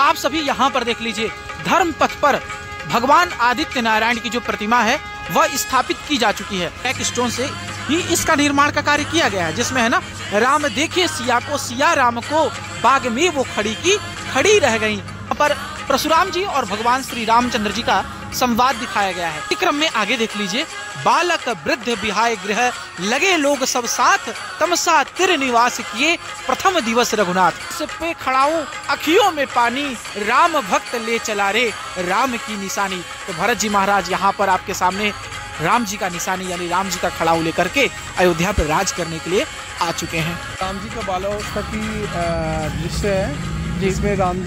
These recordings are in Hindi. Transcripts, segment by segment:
आप सभी यहाँ पर देख लीजिए, धर्म पथ पर भगवान आदित्य नारायण की जो प्रतिमा है वह स्थापित की जा चुकी है। एक स्टोन से ही इसका निर्माण का कार्य किया गया है, जिसमें है ना, राम देखे सिया को, सिया राम को, बाग में वो खड़ी की खड़ी रह गई। यहाँ पर परशुराम जी और भगवान श्री रामचंद्र जी का संवाद दिखाया गया है। इस क्रम में आगे देख लीजिए, बालक वृद्ध बिहाय गृह, लगे लोग सब साथ, तमसा तिर निवास किए, प्रथम दिवस रघुनाथ। सिर पे खड़ाऊं अखियों में पानी, राम भक्त ले चला रे, राम की निशानी। तो भरत जी महाराज यहाँ पर आपके सामने राम जी का निशानी यानी राम जी का खड़ाऊ लेकर के अयोध्या पर राज करने के लिए आ चुके हैं। राम जी का बालावस्था की दृश्य है, जिसमें राम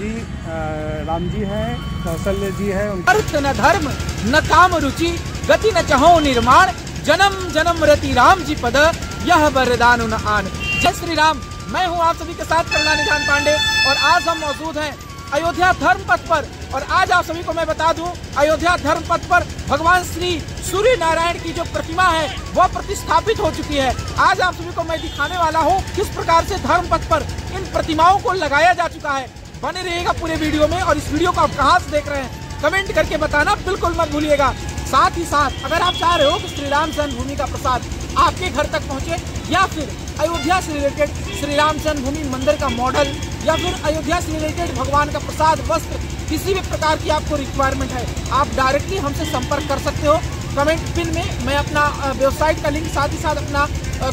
जी हैं, कौशल्य जी है। अर्थ न धर्म न काम रुचि, गति न चाहो निर्माण, जन्म जन्म रति राम जी पद, यह वरदान न आन। जय श्री राम। मैं हूं आप सभी के साथ करुणानिधान पांडे और आज हम मौजूद हैं अयोध्या धर्म पथ पर। और आज आप सभी को मैं बता दूं, अयोध्या धर्म पथ पर भगवान श्री सूर्य नारायण की जो प्रतिमा है वह प्रतिष्ठापित हो चुकी है। आज आप सभी को मैं दिखाने वाला हूं किस प्रकार से धर्म पथ पर इन प्रतिमाओं को लगाया जा चुका है। बने रहिएगा पूरे वीडियो में। और इस वीडियो को आप कहां से देख रहे हैं कमेंट करके बताना बिल्कुल मत भूलिएगा। साथ ही साथ अगर आप चाह रहे हो कि श्री राम जन्मभूमि का प्रसाद आपके घर तक पहुंचे, या फिर अयोध्या से रिलेटेड श्री राम जन्मभूमि मंदिर का मॉडल, या फिर अयोध्या से रिलेटेड भगवान का प्रसाद, वस्त्र, किसी भी प्रकार की आपको रिक्वायरमेंट है, आप डायरेक्टली हमसे संपर्क कर सकते हो। कमेंट पिन में मैं अपना वेबसाइट का लिंक, साथ ही साथ अपना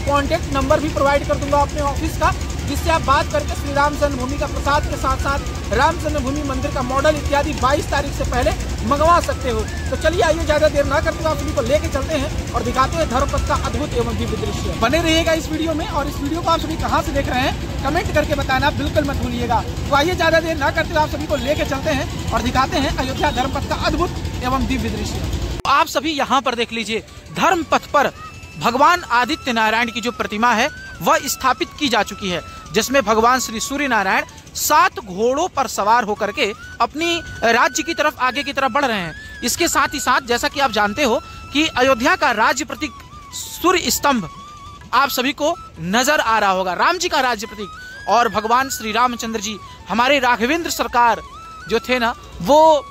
कॉन्टेक्ट नंबर भी प्रोवाइड कर दूंगा अपने ऑफिस का, जिससे आप बात करके श्री राम जन्मभूमि का प्रसाद के साथ साथ राम जन्मभूमि मंदिर का मॉडल इत्यादि 22 तारीख से पहले मंगवा सकते हो। तो चलिए आइए, ज्यादा देर ना करते हुए आप सभी को लेके चलते हैं और दिखाते हैं धर्मपथ का अद्भुत एवं दिव्य दृश्य। बने रहिएगा इस वीडियो में। और इस वीडियो को आप सभी कहां से देख रहे हैं कमेंट करके बताना बिल्कुल मत भूलिएगा। तो आइए, ज्यादा देर ना करते हुए आप सभी को लेके चलते हैं और दिखाते हैं अयोध्या धर्मपथ का अद्भुत एवं दिव्य दृश्य। आप सभी यहाँ पर देख लीजिए, धर्म पथ पर भगवान आदित्य नारायण की जो प्रतिमा है वह स्थापित की जा चुकी है, जिसमें भगवान श्री सूर्य नारायण 7 घोड़ों पर सवार होकर के अपनी राज्य की तरफ आगे की तरफ बढ़ रहे हैं। इसके साथ ही साथ जैसा कि आप जानते हो कि अयोध्या का राज्य प्रतीक सूर्य स्तंभ आप सभी को नजर आ रहा होगा, राम जी का राज्य प्रतीक। और भगवान श्री रामचंद्र जी, हमारे राघवेंद्र सरकार जो थे ना, वो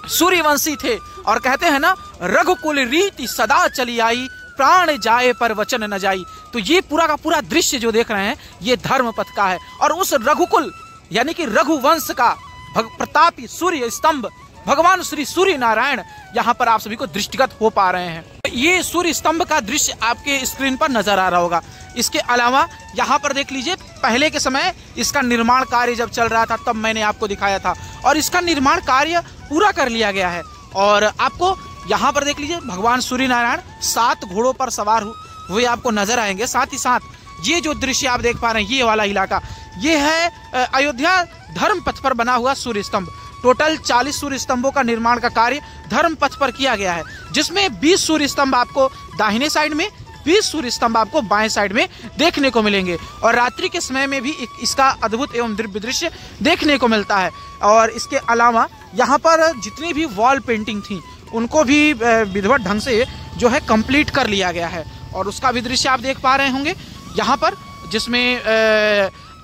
सूर्यवंशी थे। और कहते हैं ना, रघुकुल रीति सदा चली आई, प्राण जाए पर वचन न जाई। तो ये पूरा का पूरा दृश्य जो देख रहे हैं ये धर्म पथ का है। और उस रघुकुल यानी कि रघुवंश का प्रतापी सूर्य स्तंभ भगवान श्री सूर्य नारायण यहाँ पर आप सभी को दृष्टिगत हो पा रहे हैं। ये सूर्य स्तंभ का दृश्य आपके स्क्रीन पर नजर आ रहा होगा। इसके अलावा यहाँ पर देख लीजिए, पहले के समय इसका निर्माण कार्य जब चल रहा था तब मैंने आपको दिखाया था, और इसका निर्माण कार्य पूरा कर लिया गया है। और आपको यहाँ पर देख लीजिए, भगवान सूर्य नारायण 7 घोड़ों पर सवार हुए आपको नजर आएंगे। साथ ही साथ ये जो दृश्य आप देख पा रहे हैं, ये वाला इलाका, ये है अयोध्या धर्म पथ पर बना हुआ सूर्य स्तंभ। टोटल 40 सूर्य स्तंभों का निर्माण का कार्य धर्म पथ पर किया गया है, जिसमें 20 सूर्य स्तंभ आपको दाहिने साइड में, 20 सूर्य स्तंभ आपको बाएं साइड में देखने को मिलेंगे। और रात्रि के समय में भी इसका अद्भुत एवं दिव्य दृश्य देखने को मिलता है। और इसके अलावा यहाँ पर जितनी भी वॉल पेंटिंग थी उनको भी विधिवत ढंग से जो है कंप्लीट कर लिया गया है। और उसका भी दृश्य आप देख पा रहे होंगे यहाँ पर, जिसमें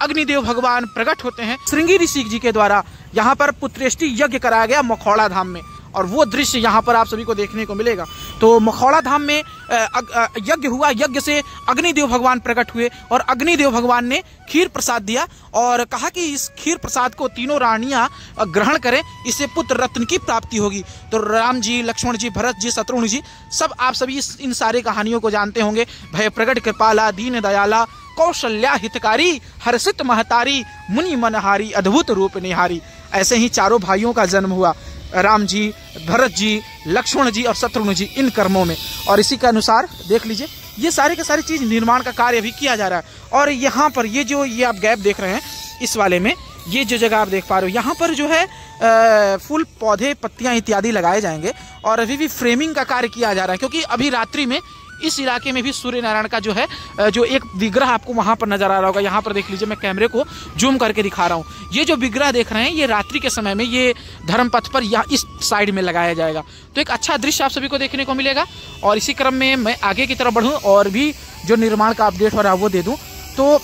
अग्निदेव भगवान प्रकट होते हैं। श्रृंगी ऋषि जी के द्वारा यहाँ पर पुत्रेष्टि यज्ञ कराया गया मखौड़ा धाम में, और वो दृश्य यहाँ पर आप सभी को देखने को मिलेगा। तो मखौड़ा धाम में यज्ञ हुआ, यज्ञ से अग्निदेव भगवान प्रकट हुए और अग्निदेव भगवान ने खीर प्रसाद दिया और कहा कि इस खीर प्रसाद को तीनों रानियां ग्रहण करें, इससे पुत्र रत्न की प्राप्ति होगी। तो राम जी, लक्ष्मण जी, भरत जी, शत्रुघ्न जी, सब आप सभी इन सारी कहानियों को जानते होंगे। भय प्रगट कृपाला, दीन दयाला, कौशल्या हितकारी, हर्षित महतारी, मुनि मनहारी, अद्भुत रूप निहारी। ऐसे ही चारों भाइयों का जन्म हुआ, राम जी, भरत जी, लक्ष्मण जी और शत्रुघ्न जी, इन कर्मों में। और इसी के अनुसार देख लीजिए, ये सारी के सारी चीज निर्माण का कार्य भी किया जा रहा है। और यहाँ पर ये आप गैप देख रहे हैं, इस वाले में ये जो जगह आप देख पा रहे हो, यहाँ पर जो है फूल, पौधे, पत्तियां इत्यादि लगाए जाएंगे। और अभी भी फ्रेमिंग का कार्य किया जा रहा है, क्योंकि अभी रात्रि में इस इलाके में भी सूर्य नारायण का जो है जो एक विग्रह आपको वहां पर नजर आ रहा होगा। यहाँ पर देख लीजिए, मैं कैमरे को जूम करके दिखा रहा हूँ। ये जो विग्रह देख रहे हैं, ये रात्रि के समय में ये धर्मपथ पर या इस साइड में लगाया जाएगा। तो एक अच्छा दृश्य आप सभी को देखने को मिलेगा। और इसी क्रम में मैं आगे की तरफ बढ़ूँ और भी जो निर्माण का अपडेट हो रहा है वो दे दूँ। तो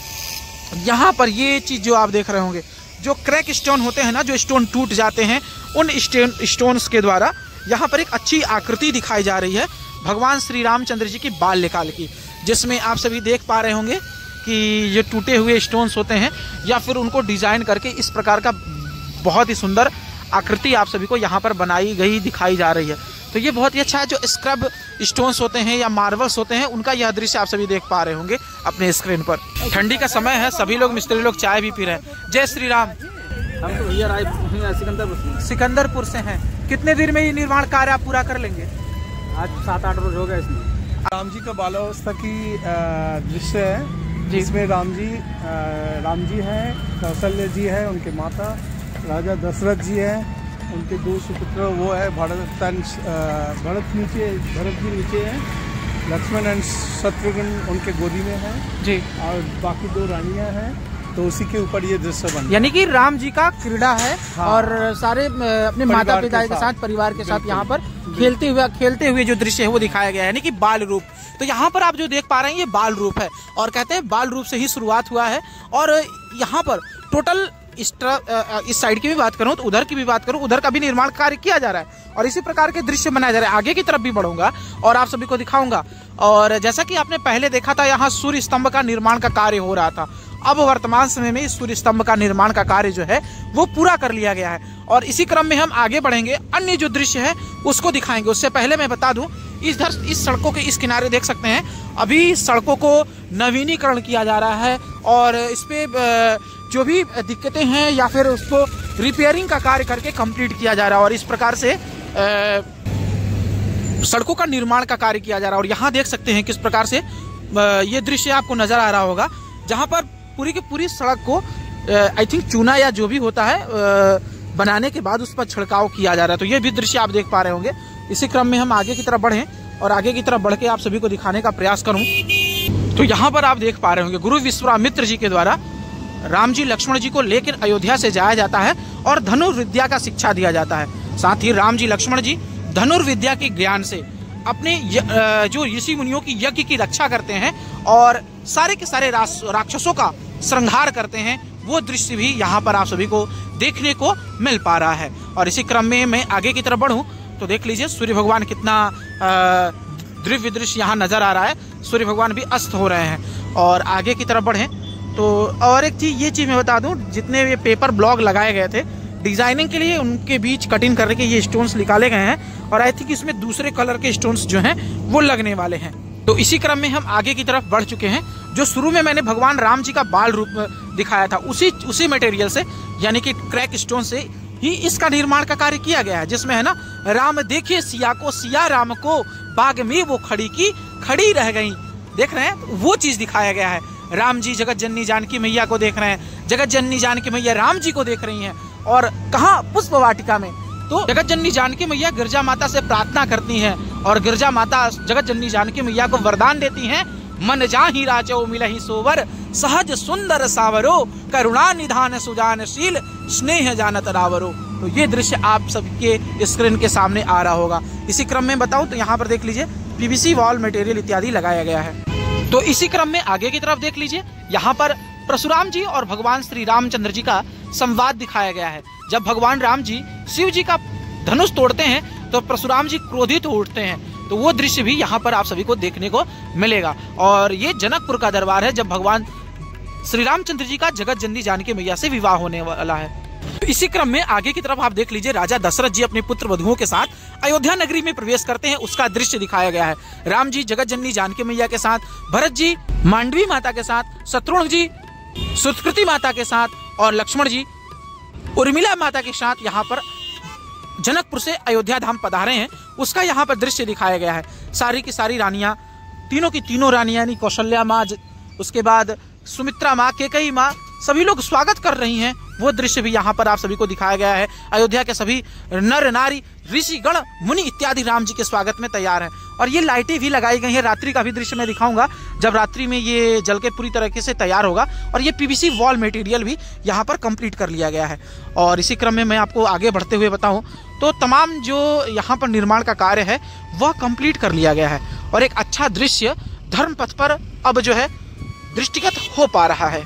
यहाँ पर ये चीज़ जो आप देख रहे होंगे, जो क्रैक स्टोन होते हैं ना, जो स्टोन टूट जाते हैं, उन स्टोन्स के द्वारा यहाँ पर एक अच्छी आकृति दिखाई जा रही है भगवान श्री रामचंद्र जी की बाल्यकाल की, जिसमें आप सभी देख पा रहे होंगे कि ये टूटे हुए स्टोन्स होते हैं या फिर उनको डिजाइन करके इस प्रकार का बहुत ही सुंदर आकृति आप सभी को यहाँ पर बनाई गई दिखाई जा रही है। तो ये बहुत ही अच्छा है। जो स्क्रब स्टोन्स होते हैं या मार्बल्स होते हैं, उनका यह दृश्य आप सभी देख पा रहे होंगे अपने स्क्रीन पर। ठंडी का समय है, सभी लोग मिस्त्री लोग चाय भी पी रहे हैं। जय श्री राम। हम तो भैया सिकंदरपुर से हैं। कितने दिन में ये निर्माण कार्य आप पूरा कर लेंगे? आज 7-8 रोज हो गए इसमें। राम जी का बाल्यावस्था की दृश्य है, जिसमें राम जी हैं, कौशल्य जी है, उनके माता राजा दशरथ जी हैं, उनके 2 सुपुत्र वो है भरत जी नीचे है, लक्ष्मण एंड शत्रुघ्न उनके गोदी में है जी, और बाकी 2 रानियां हैं। तो उसी के ऊपर ये दृश्य बना, यानी कि राम जी का क्रीड़ा है। हाँ। और सारे अपने माता पिता के साथ, परिवार के साथ यहाँ पर खेलते हुए जो दृश्य है वो दिखाया गया है, यानी कि बाल रूप। तो यहाँ पर आप जो देख पा रहे हैं ये बाल रूप है, और कहते हैं बाल रूप से ही शुरुआत हुआ है। और यहाँ पर टोटल इस साइड की भी बात करूं तो उधर की भी बात करूं, उधर का भी निर्माण कार्य किया जा रहा है और इसी प्रकार के दृश्य बनाए जा रहे हैं। आगे की तरफ भी बढ़ूंगा और आप सभी को दिखाऊंगा। और जैसा कि आपने पहले देखा था, यहाँ सूर्य स्तंभ का निर्माण का कार्य हो रहा था। अब वर्तमान समय में इस सूर्य स्तंभ का निर्माण का कार्य जो है वो पूरा कर लिया गया है और इसी क्रम में हम आगे बढ़ेंगे, अन्य जो दृश्य है उसको दिखाएंगे। उससे पहले मैं बता दूं, इस सड़कों के इस किनारे देख सकते हैं, अभी सड़कों को नवीनीकरण किया जा रहा है और इस पे जो भी दिक्कतें हैं या फिर उसको रिपेयरिंग का कार्य करके कंप्लीट किया जा रहा है और इस प्रकार से सड़कों का निर्माण का कार्य किया जा रहा है। और यहाँ देख सकते हैं किस प्रकार से ये दृश्य आपको नजर आ रहा होगा, जहाँ पर पूरी की पूरी सड़क को आई थिंक चूना या जो भी होता है बनाने के बाद उस पर छिड़काव किया जा रहा है। तो ये भी दृश्य आप देख पा रहे होंगे। इसी क्रम में हम आगे की तरफ बढ़ें और आगे की तरफ बढ़ के आप सभी को दिखाने का प्रयास करूं तो यहाँ पर आप देख पा रहे होंगे गुरु विश्वामित्र जी के द्वारा राम जी लक्ष्मण जी को लेकर अयोध्या से जाया जाता है और धनुर्विद्या का शिक्षा दिया जाता है। साथ ही राम जी लक्ष्मण जी धनुर्विद्या के ज्ञान से अपने जो ऋषि मुनियों की यज्ञ की रक्षा करते हैं और सारे के सारे राक्षसों का संहार करते हैं। वो दृश्य भी यहाँ पर आप सभी को देखने को मिल पा रहा है। और इसी क्रम में मैं आगे की तरफ बढ़ूं तो देख लीजिए सूर्य भगवान कितना दिव्य दृश्य यहाँ नजर आ रहा है। सूर्य भगवान भी अस्त हो रहे हैं। और आगे की तरफ बढ़ें तो और एक चीज, ये चीज मैं बता दूं, जितने ये पेपर ब्लॉक लगाए गए थे डिजाइनिंग के लिए, उनके बीच कटिंग करके ये स्टोन्स निकाले गए हैं और आई थिंक इसमें दूसरे कलर के स्टोन्स जो हैं वो लगने वाले हैं। तो इसी क्रम में हम आगे की तरफ बढ़ चुके हैं। जो शुरू में मैंने भगवान राम जी का बाल रूप दिखाया था, उसी मटेरियल से यानी कि क्रैक स्टोन से ही इसका निर्माण का कार्य किया गया है, जिसमें है ना, राम देखे सिया को, सिया राम को, बाग में वो खड़ी की खड़ी रह गई। देख रहे हैं, वो चीज दिखाया गया है। राम जी जगत जननी जानकी मैया को देख रहे हैं, जगत जननी जानकी मैया राम जी को देख रही हैं। और कहाँ? पुष्प वाटिका में। तो जगत जननी जानकी मैया गिरजा माता से प्रार्थना करती हैं और गिरजा माता जगत जननी जानकी मैया को वरदान देती हैं, मन जाहि राजो मिलहि सोवर, सहज सुंदर सावरो, करुणा निधान सुजानशील, स्नेह जानत रावरो। तो ये दृश्य आप सबके स्क्रीन के सामने आ रहा होगा। इसी क्रम में बताऊं तो यहाँ पर देख लीजिए पीवीसी वॉल मटेरियल इत्यादि लगाया गया है। तो इसी क्रम में आगे की तरफ देख लीजिए, यहाँ पर परशुराम जी और भगवान श्री रामचंद्र जी का संवाद दिखाया गया है। जब भगवान राम जी शिव जी का धनुष तोड़ते हैं तो परशुराम जी क्रोधित उठते हैं। तो वो दृश्य भी यहाँ पर आप सभी को देखने को मिलेगा। और ये जनकपुर का दरबार है, जब भगवान श्री रामचंद्र जी का जगत जननी जानकी मैया से विवाह होने वाला है। तो इसी क्रम में आगे की तरफ आप देख लीजिए, राजा दशरथ जी अपने पुत्र वधुओं के साथ अयोध्या नगरी में प्रवेश करते हैं, उसका दृश्य दिखाया गया है। राम जी जगत जननी जानकी मैया के साथ, भरत जी मांडवी माता के साथ, शत्रुघ्न जी सुकृति माता के साथ और लक्ष्मण जी उर्मिला माता के साथ यहाँ पर जनकपुर से अयोध्या धाम पधारे हैं, उसका यहाँ पर दृश्य दिखाया गया है। सारी की सारी रानियां, तीनों की तीनों रानियां यानी कौशल्या माँ, उसके बाद सुमित्रा माँ, केकई माँ, सभी लोग स्वागत कर रही हैं। वो दृश्य भी यहाँ पर आप सभी को दिखाया गया है। अयोध्या के सभी नर नारी, ऋषि गण, मुनि इत्यादि राम जी के स्वागत में तैयार हैं। और ये लाइटें भी लगाई गई हैं। रात्रि का भी दृश्य मैं दिखाऊंगा, जब रात्रि में ये जल के पूरी तरीके से तैयार होगा। और ये पीवीसी वॉल मटेरियल भी यहाँ पर कंप्लीट कर लिया गया है। और इसी क्रम में मैं आपको आगे बढ़ते हुए बताऊं तो तमाम जो यहाँ पर निर्माण का कार्य है वह कंप्लीट कर लिया गया है और एक अच्छा दृश्य धर्म पथ पर अब जो है दृष्टिगत हो पा रहा है।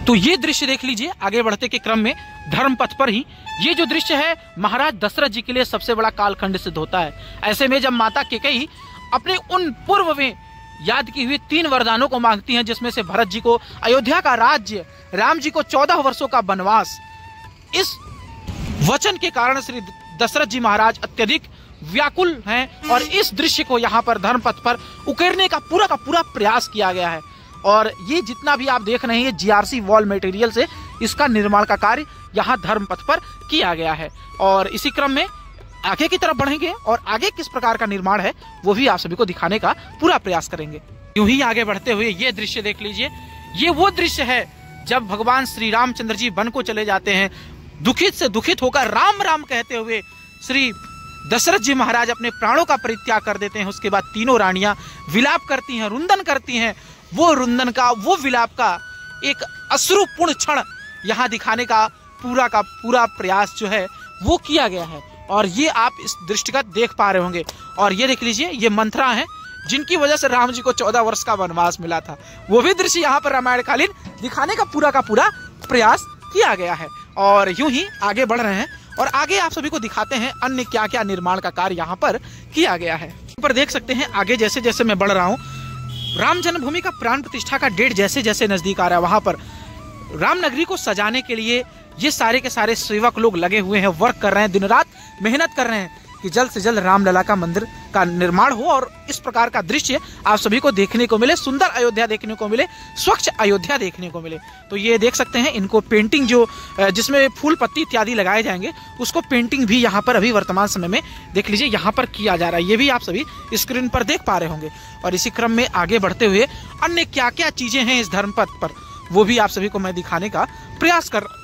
तो ये दृश्य देख लीजिए आगे बढ़ते के क्रम में धर्म पथ पर ही ये जो दृश्य है महाराज दशरथ जी के लिए सबसे बड़ा कालखंड सिद्ध होता है। ऐसे में जब माता कैकेयी अपने उन पूर्व में याद की हुई 3 वरदानों को मांगती हैं, जिसमें से भरत जी को अयोध्या का राज्य, राम जी को 14 वर्षों का वनवास, इस वचन के कारण श्री दशरथ जी महाराज अत्यधिक व्याकुल हैं और इस दृश्य को यहाँ पर धर्मपथ पर उकेरने का पूरा प्रयास किया गया है। और ये जितना भी आप देख रहे हैं ये जीआरसी वॉल मटेरियल से इसका निर्माण का कार्य यहाँ धर्मपथ पर किया गया है। और इसी क्रम में आगे की तरफ बढ़ेंगे और आगे किस प्रकार का निर्माण है वो भी आप सभी को दिखाने का पूरा प्रयास करेंगे। यूं ही आगे बढ़ते हुए ये दृश्य देख लीजिए, ये वो दृश्य है जब भगवान श्री रामचंद्र जी वन को चले जाते हैं, दुखित से दुखित होकर राम राम कहते हुए श्री दशरथ जी महाराज अपने प्राणों का परित्याग कर देते हैं। उसके बाद तीनों रानियां विलाप करती हैं, रुंदन करती हैं। वो रुंदन का, वो विलाप का एक अश्रुपूर्ण क्षण यहाँ दिखाने का पूरा प्रयास जो है वो किया गया है। और ये आप इस दृष्टिगत देख पा रहे होंगे। और ये देख लीजिए ये मंथरा हैं जिनकी वजह से राम जी को 14 वर्ष का वनवास मिला था। वो भी दृश्य यहाँ पर रामायण कालीन दिखाने का पूरा प्रयास किया गया है। और यूं ही आगे बढ़ रहे हैं और आगे आप सभी को दिखाते हैं अन्य क्या क्या निर्माण का कार्य यहाँ पर किया गया है। पर देख सकते हैं आगे जैसे जैसे मैं बढ़ रहा हूँ, राम जन्मभूमि का प्राण प्रतिष्ठा का डेट जैसे जैसे नजदीक आ रहा है, वहां पर रामनगरी को सजाने के लिए ये सारे के सारे सेवक लोग लगे हुए हैं, वर्क कर रहे हैं, दिन रात मेहनत कर रहे हैं कि जल्द से जल्द रामलला का मंदिर का निर्माण हो और इस प्रकार का दृश्य आप सभी को देखने को मिले, सुंदर अयोध्या देखने को मिले, स्वच्छ अयोध्या देखने को मिले। तो ये देख सकते हैं इनको पेंटिंग जो जिसमें फूल पत्ती इत्यादि लगाए जाएंगे उसको पेंटिंग भी यहाँ पर अभी वर्तमान समय में देख लीजिए यहाँ पर किया जा रहा है। ये भी आप सभी स्क्रीन पर देख पा रहे होंगे। और इसी क्रम में आगे बढ़ते हुए अन्य क्या क्या चीजें हैं इस धर्मपथ पर वो भी आप सभी को मैं दिखाने का प्रयास कर रहा हूं।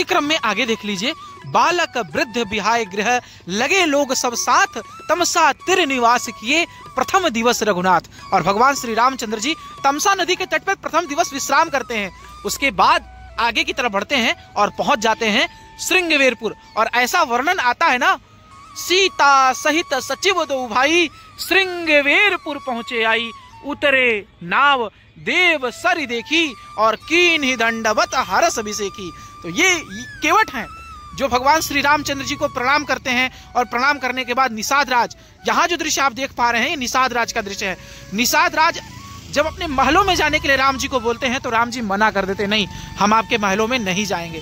क्रम में आगे देख लीजिए, बालक वृद्ध बिहाय गृह लगे लोग सब साथ, तमसा तिर निवास किए प्रथम दिवस रघुनाथ। और भगवान श्री रामचंद्र जी तमसा नदी के तट पर प्रथम दिवस विश्राम करते हैं। उसके बाद आगे की तरफ बढ़ते हैं और पहुंच जाते हैं श्रृंगवेरपुर। और ऐसा वर्णन आता है ना, सीता सहित सचिव दो भाई श्रृंगवेरपुर पहुंचे आई, उतरे नाव देव सरी देखी और कीन ही दंडवत हरस अभिषेकी। तो ये केवट हैं जो भगवान श्री रामचंद्र जी को प्रणाम करते हैं और प्रणाम करने के बाद निषाद राज, यहाँ जो दृश्य आप देख पा रहे हैं ये निषाद राज का दृश्य है। निषाद राज जब अपने महलों में जाने के लिए राम जी को बोलते हैं तो राम जी मना कर देते, नहीं हम आपके महलों में नहीं जाएंगे।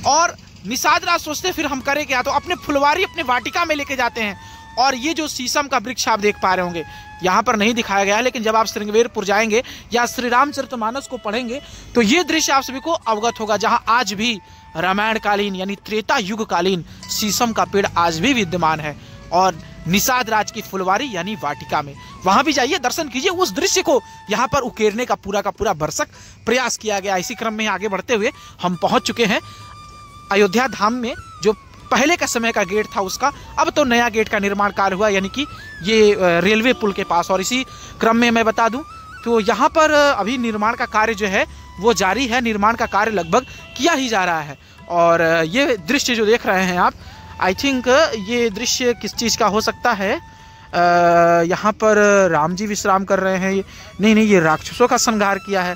और निषाद राज सोचते फिर हम करें क्या, तो अपने फुलवारी अपने वाटिका में लेके जाते हैं। और ये जो शीशम का वृक्ष आप देख पा रहे होंगे यहाँ पर नहीं दिखाया गया है, लेकिन जब आप श्रृंगवेरपुर जाएंगे या श्री रामचरितमानस को पढ़ेंगे तो ये दृश्य आप सभी को अवगत होगा, जहां आज भी रामायण कालीन यानी त्रेता युग कालीन शीशम का पेड़ आज भी विद्यमान है। और निषाद राज की फुलवारी यानी वाटिका में वहां भी जाइए, दर्शन कीजिए, उस दृश्य को यहाँ पर उकेरने का पूरा भरसक प्रयास किया गया। इसी क्रम में आगे बढ़ते हुए हम पहुंच चुके हैं अयोध्या धाम में। जो पहले का समय का गेट था उसका अब तो नया गेट का निर्माण कार्य हुआ, यानी कि ये रेलवे पुल के पास। और इसी क्रम में मैं बता दूं तो यहाँ पर अभी निर्माण का कार्य जो है वो जारी है, निर्माण का कार्य लगभग किया ही जा रहा है। और ये दृश्य जो देख रहे हैं आप, आई थिंक ये दृश्य किस चीज़ का हो सकता है, यहाँ पर राम जी विश्राम कर रहे हैं, नहीं ये राक्षसों का संहार किया है।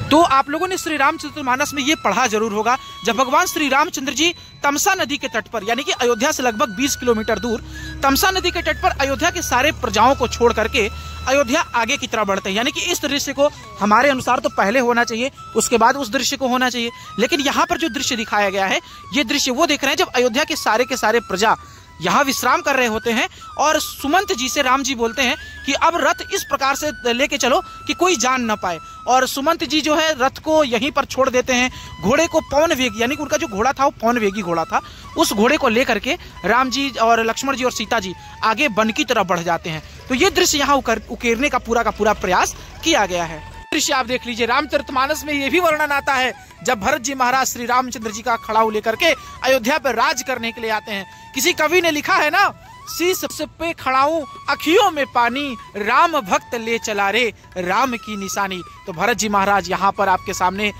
तो आप लोगों ने श्री रामचरितमानस में ये पढ़ा जरूर होगा, जब भगवान श्री रामचंद्र जी तमसा नदी के तट पर यानी कि अयोध्या से लगभग 20 किलोमीटर दूर तमसा नदी के तट पर अयोध्या के सारे प्रजाओं को छोड़ करके अयोध्या आगे की तरफ बढ़ते हैं। यानी कि इस दृश्य को हमारे अनुसार तो पहले होना चाहिए, उसके बाद उस दृश्य को होना चाहिए, लेकिन यहाँ पर जो दृश्य दिखाया गया है ये दृश्य वो देख रहे हैं जब अयोध्या के सारे प्रजा यहाँ विश्राम कर रहे होते हैं और सुमंत जी से राम जी बोलते हैं कि अब रथ इस प्रकार से लेके चलो कि कोई जान न पाए। और सुमंत जी जो है रथ को यहीं पर छोड़ देते हैं, घोड़े को पवन वेगी यानी कि उनका जो घोड़ा था वो पवन वेगी घोड़ा था, उस घोड़े को लेकर के राम जी और लक्ष्मण जी और सीता जी आगे वन की तरफ बढ़ जाते हैं। तो ये दृश्य यहाँ उकेरने का पूरा प्रयास किया गया है। दृश्य आप देख लीजिए, रामचरितमानस में ये भी वर्णन आता है जब भरत जी महाराज श्री रामचंद्र जी का खड़ाऊ लेकर के अयोध्या पर राज करने के लिए आते हैं। किसी कवि ने लिखा है ना, शीश पे खड़ाऊ अखियों में पानी, राम भक्त ले चला रे राम की निशानी। तो भरत जी महाराज यहाँ पर आपके सामने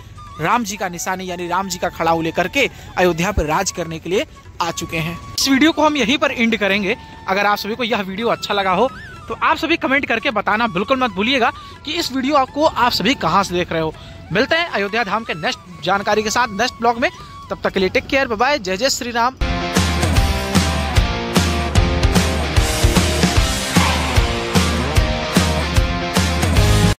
राम जी का निशानी यानी राम जी का खड़ाऊ लेकर के अयोध्या पर राज करने के लिए आ चुके हैं। इस वीडियो को हम यहीं पर एंड करेंगे। अगर आप सभी को यह वीडियो अच्छा लगा हो तो आप सभी कमेंट करके बताना बिल्कुल मत भूलिएगा कि इस वीडियो को आप सभी कहां से देख रहे हो। मिलते हैं अयोध्या धाम के नेक्स्ट जानकारी के साथ नेक्स्ट ब्लॉग में। तब तक के लिए टेक केयर, बाय बाय, जय जय श्री राम।